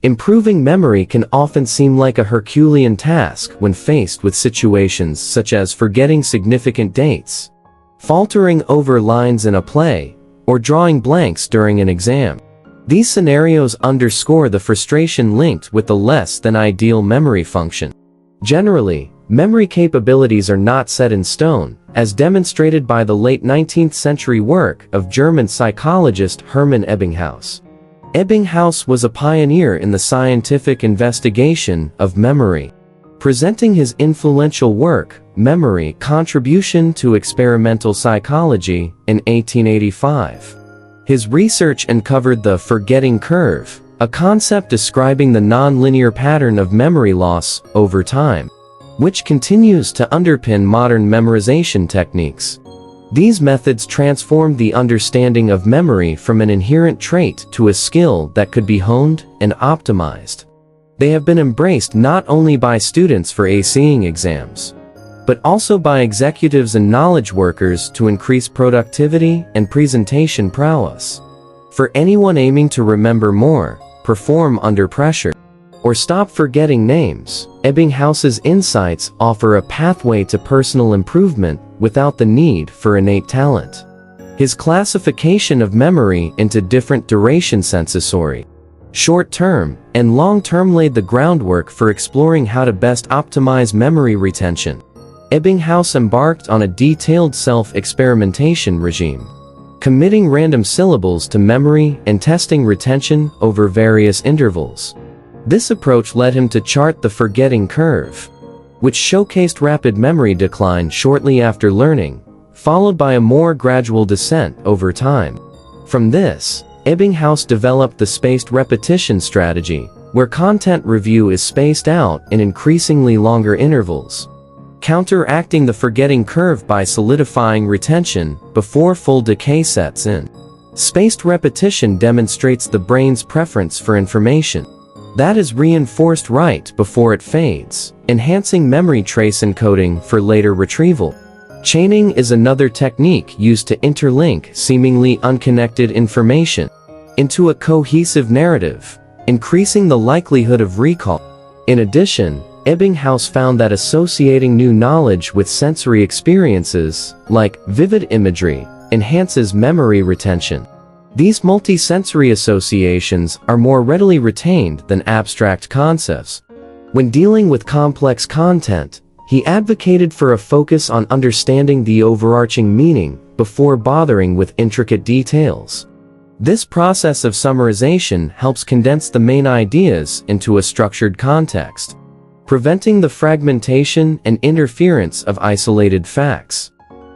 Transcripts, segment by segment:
Improving memory can often seem like a Herculean task when faced with situations such as forgetting significant dates, faltering over lines in a play, or drawing blanks during an exam. These scenarios underscore the frustration linked with the less than ideal memory function. Generally, memory capabilities are not set in stone, as demonstrated by the late 19th century work of German psychologist Hermann Ebbinghaus. Ebbinghaus was a pioneer in the scientific investigation of memory, presenting his influential work, Memory: Contribution to Experimental Psychology, in 1885. His research uncovered the forgetting curve, a concept describing the non-linear pattern of memory loss over time, which continues to underpin modern memorization techniques. These methods transformed the understanding of memory from an inherent trait to a skill that could be honed and optimized. They have been embraced not only by students for ACing exams, but also by executives and knowledge workers to increase productivity and presentation prowess. For anyone aiming to remember more, perform under pressure, or stop forgetting names, Ebbinghaus's insights offer a pathway to personal improvement without the need for innate talent. His classification of memory into different duration sensory, short-term, and long-term laid the groundwork for exploring how to best optimize memory retention. Ebbinghaus embarked on a detailed self-experimentation regime, committing random syllables to memory and testing retention over various intervals. This approach led him to chart the forgetting curve, which showcased rapid memory decline shortly after learning, followed by a more gradual descent over time. From this, Ebbinghaus developed the spaced repetition strategy, where content review is spaced out in increasingly longer intervals, counteracting the forgetting curve by solidifying retention before full decay sets in. Spaced repetition demonstrates the brain's preference for information that is reinforced right before it fades, enhancing memory trace encoding for later retrieval. Chaining is another technique used to interlink seemingly unconnected information into a cohesive narrative, increasing the likelihood of recall. In addition, Ebbinghaus found that associating new knowledge with sensory experiences, like vivid imagery, enhances memory retention. These multisensory associations are more readily retained than abstract concepts. When dealing with complex content, he advocated for a focus on understanding the overarching meaning before bothering with intricate details. This process of summarization helps condense the main ideas into a structured context, preventing the fragmentation and interference of isolated facts.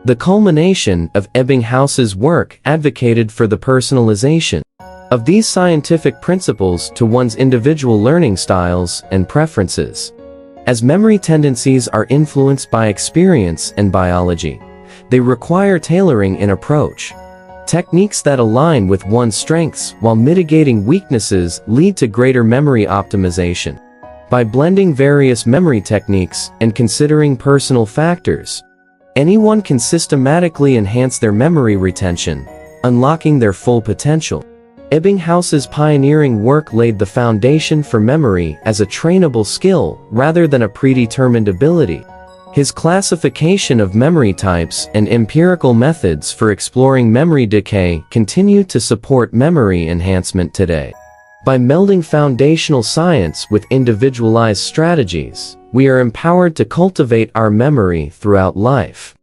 The culmination of Ebbinghaus's work advocated for the personalization of these scientific principles to one's individual learning styles and preferences. As memory tendencies are influenced by experience and biology, they require tailoring in approach. Techniques that align with one's strengths while mitigating weaknesses lead to greater memory optimization. By blending various memory techniques and considering personal factors, anyone can systematically enhance their memory retention, unlocking their full potential. Ebbinghaus's pioneering work laid the foundation for memory as a trainable skill rather than a predetermined ability. His classification of memory types and empirical methods for exploring memory decay continue to support memory enhancement today. By melding foundational science with individualized strategies, we are empowered to cultivate our memory throughout life.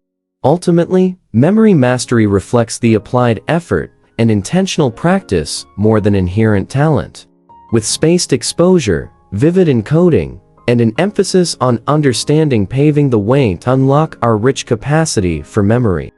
Ultimately, memory mastery reflects the applied effort and intentional practice more than inherent talent. With spaced exposure, vivid encoding, and an emphasis on understanding paving the way to unlock our rich capacity for memory.